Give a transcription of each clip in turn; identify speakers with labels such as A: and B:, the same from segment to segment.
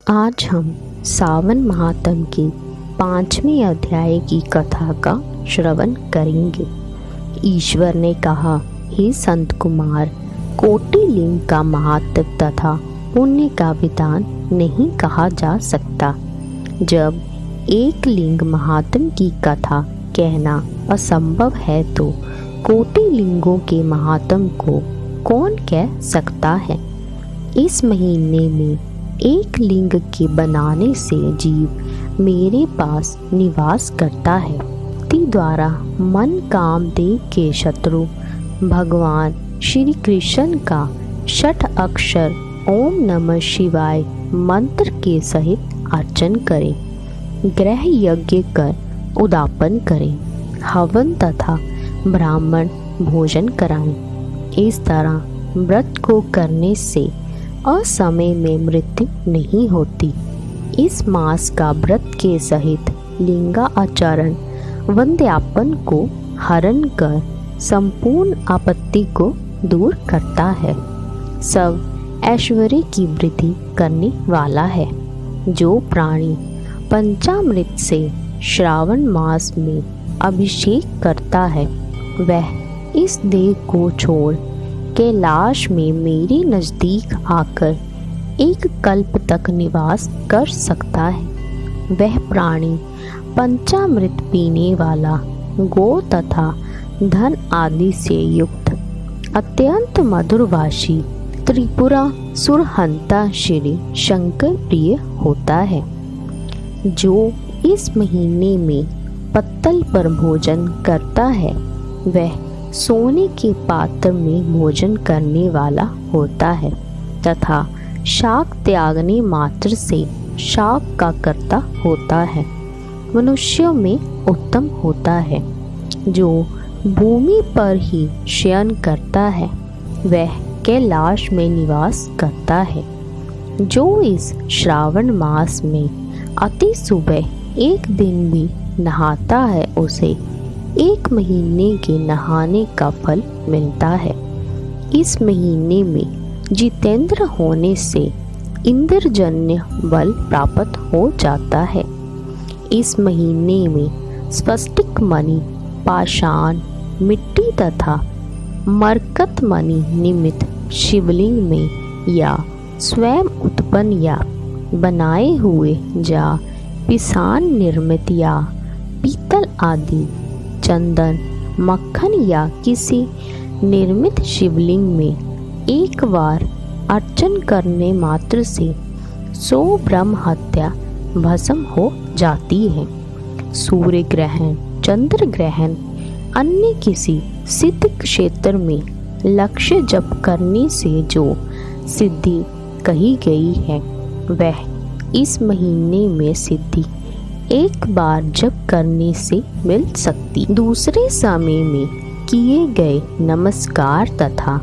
A: आज हम सावन महात्म के 5वें अध्याय की कथा का श्रवण करेंगे। ईश्वर ने कहा, हे संत कुमार, कोटि लिंग का महात्म तथा पुण्य का विधान नहीं कहा जा सकता। जब एक लिंग महात्म की कथा कहना असंभव है तो कोटि लिंगों के महात्म को कौन कह सकता है। इस महीने में एक लिंग के बनाने से जीव मेरे पास निवास करता है। भक्ति द्वारा मन कामदेव के शत्रु भगवान श्री कृष्ण का 6 अक्षर ओम नमः शिवाय मंत्र के सहित अर्चन करें। ग्रह यज्ञ कर उदापन करें, हवन तथा ब्राह्मण भोजन कराएं। इस तरह व्रत को करने से असमय में मृत्यु नहीं होती। इस मास का व्रत के सहित लिंगाचरण वंद्यापन को हरण कर संपूर्ण आपत्ति को दूर करता है। सब ऐश्वर्य की वृद्धि करने वाला है। जो प्राणी पंचामृत से श्रावण मास में अभिषेक करता है वह इस देह को छोड़ कैलाश में मेरे नज़दीक आकर एक कल्प तक निवास कर सकता है। वह प्राणी पंचामृत पीने वाला, गो तथा धन आदि से युक्त, अत्यंत मधुरभाषी त्रिपुरा सुरहंता श्री शंकर प्रिय होता है। जो इस महीने में पत्तल पर भोजन करता है वह सोने के पात्र में भोजन करने वाला होता है तथा शाक त्यागने मात्र से शाक का कर्ता होता है। मनुष्यों में उत्तम होता है। जो भूमि पर ही शयन करता है वह कैलाश में निवास करता है। जो इस श्रावण मास में अति सुबह एक दिन भी नहाता है उसे 1 महीने के नहाने का फल मिलता है। इस महीने में जितेंद्र होने से इंद्रजन्य बल प्राप्त हो जाता है। इस महीने में स्फटिक मणि, पाषाण, मिट्टी तथा मरकत मणि निमित्त शिवलिंग में या स्वयं उत्पन्न या बनाए हुए या पिसान निर्मित या पीतल आदि, चंदन, मक्खन या किसी निर्मित शिवलिंग में एक बार अर्चन करने मात्र से 100 ब्रह्म हत्या भस्म हो जाती है। सूर्य ग्रहण, चंद्र ग्रहण, अन्य किसी सिद्ध क्षेत्र में लक्ष्य जप करने से जो सिद्धि कही गई है वह इस महीने में सिद्धि एक बार जप करने से मिल सकती। दूसरे समय में किए गए नमस्कार तथा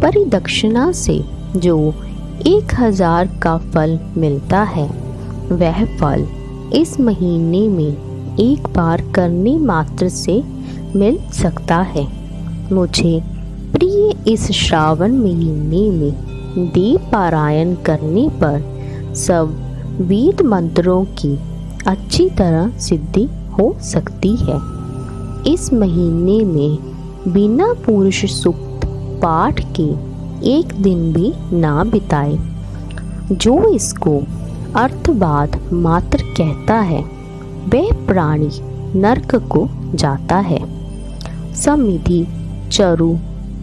A: परिदक्षिणा से जो 1000 का फल मिलता है वह फल इस महीने में एक बार करने मात्र से मिल सकता है। मुझे प्रिय इस श्रावण महीने में देव पारायण करने पर सब वेद मंत्रों की अच्छी तरह सिद्धि हो सकती है। इस महीने में बिना पुरुष सूक्त पाठ के एक दिन भी ना बिताए। जो इसको अर्थवाद मात्र कहता है वह प्राणी नरक को जाता है। समिधि, चरु,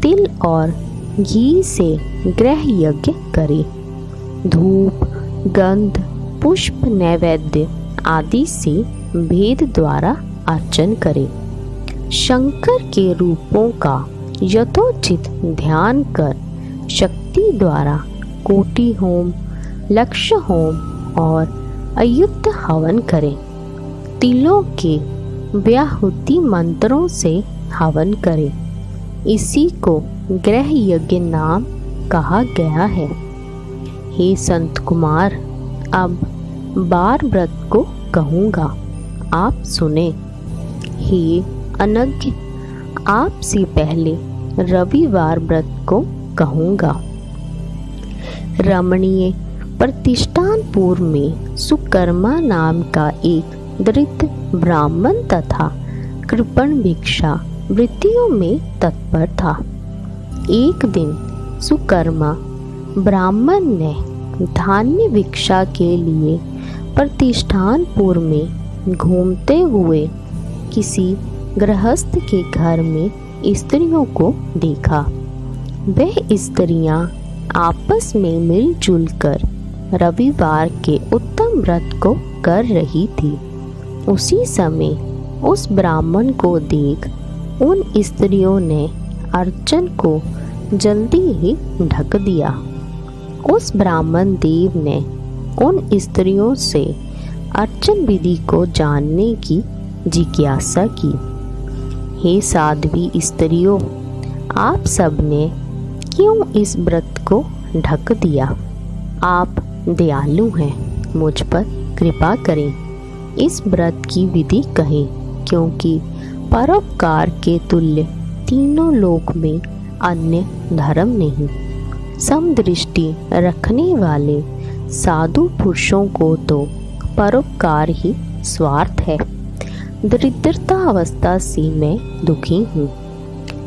A: तिल और घी से ग्रह यज्ञ करे। धूप, गंध, पुष्प, नैवेद्य आदि से भेद द्वारा अर्चन करें। शंकर के रूपों का यथोचित ध्यान कर शक्ति द्वारा कोटि होम, लक्ष्य होम और अयुक्त हवन करें। तिलों के व्याहुति मंत्रों से हवन करें। इसी को ग्रह यज्ञ नाम कहा गया है। हे संत कुमार, अब बार व्रत को कहूँगा, आप सुने। हे अनज्ञ, आपसे पहले रविवार व्रत को कहूँगा। रमणीय प्रतिष्ठानपुर में सुकर्मा नाम का एक दरिद्र ब्राह्मण तथा कृपण भिक्षा वृत्तियों में तत्पर था। एक दिन सुकर्मा ब्राह्मण ने धान्य भिक्षा के लिए प्रतिष्ठानपुर में घूमते हुए किसी गृहस्थ के घर में स्त्रियों को देखा। वह स्त्रियां आपस में मिलजुल कर रविवार के उत्तम व्रत को कर रही थी। उसी समय उस ब्राह्मण को देख उन स्त्रियों ने अर्चन को जल्दी ही ढक दिया। उस ब्राह्मण देव ने उन स्त्रियों से अर्चन विधि को जानने की जिज्ञासा की। हे साध्वी स्त्रियों, आप सबने क्यों इस व्रत को ढक दिया? आप दयालु हैं, मुझ पर कृपा करें। इस व्रत की विधि कहें, क्योंकि परोपकार के तुल्य तीनों लोक में अन्य धर्म नहीं। समदृष्टि रखने वाले साधु पुरुषों को तो परोपकार ही स्वार्थ है। दरिद्रता अवस्था से मैं दुखी हूँ।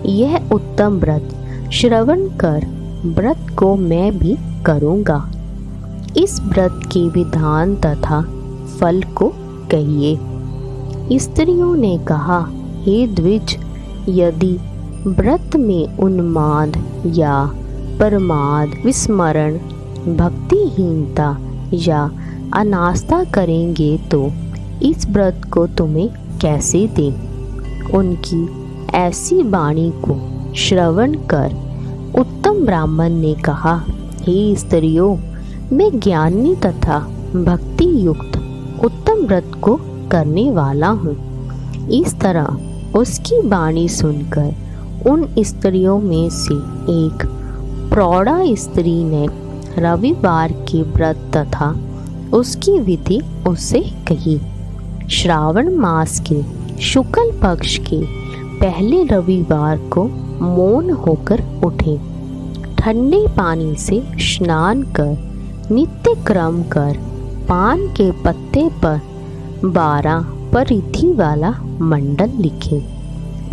A: यह उत्तम व्रत श्रवण कर व्रत को मैं भी करूँगा। इस व्रत के विधान तथा फल को कहिए। स्त्रियों ने कहा, हे द्विज, यदि व्रत में उन्माद या प्रमाद, विस्मरण, भक्तिहीनता या अनास्था करेंगे तो इस व्रत को तुम्हें कैसे दें? उनकी ऐसी वाणी को श्रवण कर उत्तम ब्राह्मण ने कहा, हे स्त्रियों, मैं ज्ञानी तथा भक्ति युक्त उत्तम व्रत को करने वाला हूँ। इस तरह उसकी वाणी सुनकर उन स्त्रियों में से एक प्रौढ़ा स्त्री ने रविवार के व्रत तथा उसकी विधि उससे कही। श्रावण मास के शुक्ल पक्ष के पहले रविवार को मौन होकर उठे, ठंडे पानी से स्नान कर नित्य क्रम कर पान के पत्ते पर 12 परिधि वाला मंडल लिखे।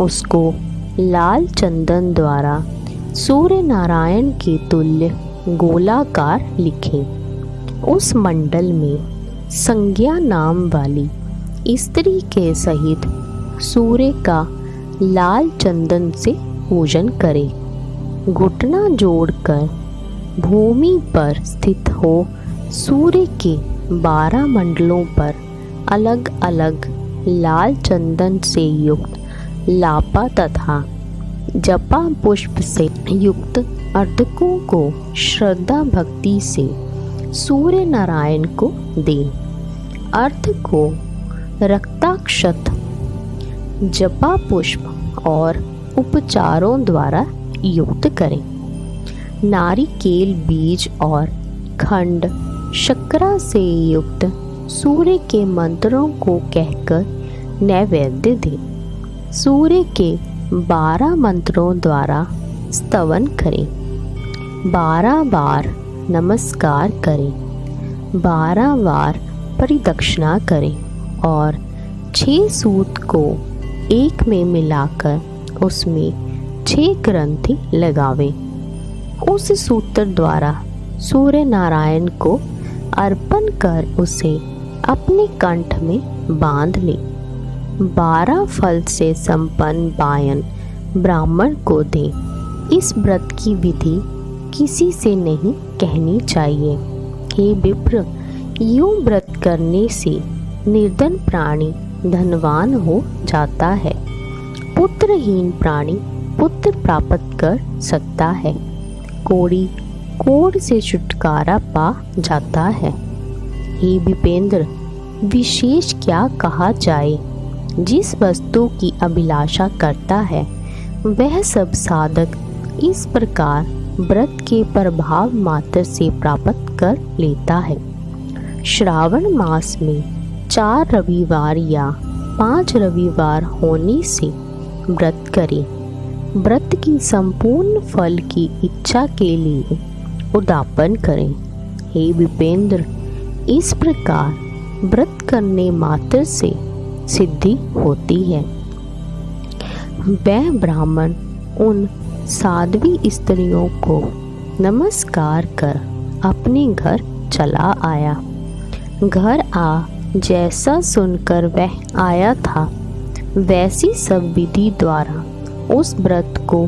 A: उसको लाल चंदन द्वारा सूर्य नारायण के तुल्य गोलाकार लिखे। उस मंडल में संज्ञा नाम वाली स्त्री के सहित सूर्य का लाल चंदन से पूजन करे। घुटना जोड़कर भूमि पर स्थित हो सूर्य के 12 मंडलों पर अलग अलग लाल चंदन से युक्त लापा तथा जपा पुष्प से युक्त अर्धकों को श्रद्धा भक्ति से सूर्य नारायण को दे। अर्ध को रक्ताक्षत, जपा पुष्प और उपचारों द्वारा युक्त करें। नारिकेल बीज और खंड शक्करा से युक्त सूर्य के मंत्रों को कहकर नैवेद्य दें। सूर्य के 12 मंत्रों द्वारा स्तवन करें। 12 बार नमस्कार करें। 12 बार परिदक्षिणा करें और 6 सूत को एक में मिलाकर उसमें 6 ग्रंथि लगावें। उस सूत्र द्वारा सूर्य नारायण को अर्पण कर उसे अपने कंठ में बांध ले। 12 फल से संपन्न वायन ब्राह्मण को दे। इस व्रत की विधि किसी से नहीं कहनी चाहिए। हे विप्र, यूं व्रत करने से निर्धन प्राणी धनवान हो जाता है। पुत्रहीन प्राणी पुत्र प्राप्त कर सकता है। कोढ़ी कोढ़ से छुटकारा पा जाता है। हे विपेंद्र, विशेष क्या कहा जाए? जिस वस्तु की अभिलाषा करता है वह सब साधक इस प्रकार व्रत के प्रभाव मात्र से प्राप्त कर लेता है। श्रावण मास में 4 रविवार या 5 रविवार होने से व्रत करें। व्रत की संपूर्ण फल की इच्छा के लिए उद्यापन करें। हे विपेंद्र, इस प्रकार व्रत करने मात्र से सिद्धि होती है। वह ब्राह्मण उन साध्वी स्त्रियों को नमस्कार कर अपने घर चला आया। घर आ जैसा सुनकर वह आया था, वैसी सब विधि द्वारा उस व्रत को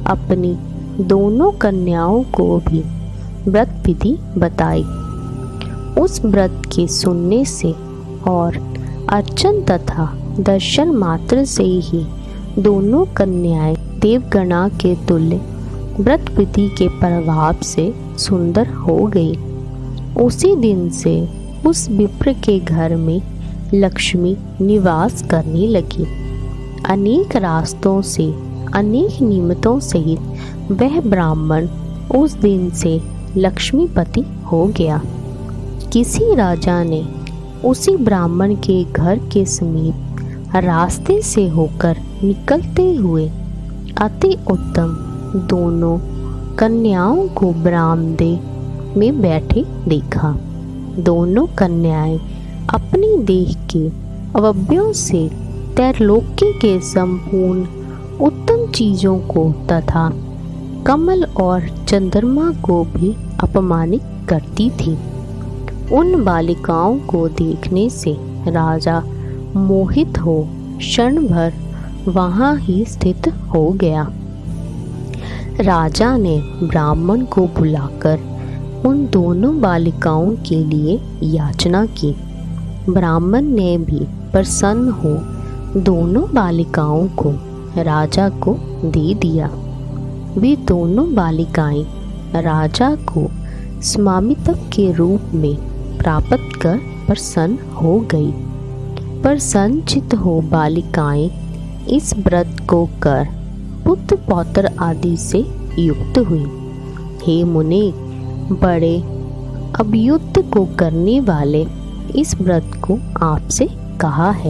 A: अपनी दोनों कन्याओं को भी व्रत विधि बताई। उस व्रत के सुनने से और अर्चन तथा दर्शन मात्र से ही दोनों कन्याएं देवगणा के तुल्य व्रत विधि के प्रभाव से सुंदर हो गई। उसी दिन से उस विप्र के घर में लक्ष्मी निवास करने लगी। अनेक रास्तों से, अनेक निमित्तों सहित वह ब्राह्मण उस दिन से लक्ष्मीपति हो गया। किसी राजा ने उसी ब्राह्मण के घर के समीप रास्ते से होकर निकलते हुए अति उत्तम दोनों कन्याओं को बरामदे में बैठे देखा। दोनों कन्याएं अपनी देह के अवयवों से त्रैलोक्य के संपूर्ण उत्तम चीजों को तथा कमल और चंद्रमा को भी अपमानित करती थी। उन बालिकाओं को देखने से राजा मोहित हो क्षण भर वहां ही स्थित हो गया। राजा ने ब्राह्मण को बुलाकर उन दोनों बालिकाओं के लिए याचना की। ब्राह्मण ने भी प्रसन्न हो दोनों बालिकाओं को राजा को दे दिया। वे दोनों बालिकाएं राजा को स्वामित्व के रूप में प्राप्त कर प्रसन्न हो गई। प्रसन्नचित्त हो बालिकाएं इस व्रत को कर पुत्र पौत्र आदि से युक्त हुई। हे मुनि, बड़े अभ्युदय को करने वाले इस व्रत को आपसे कहा है।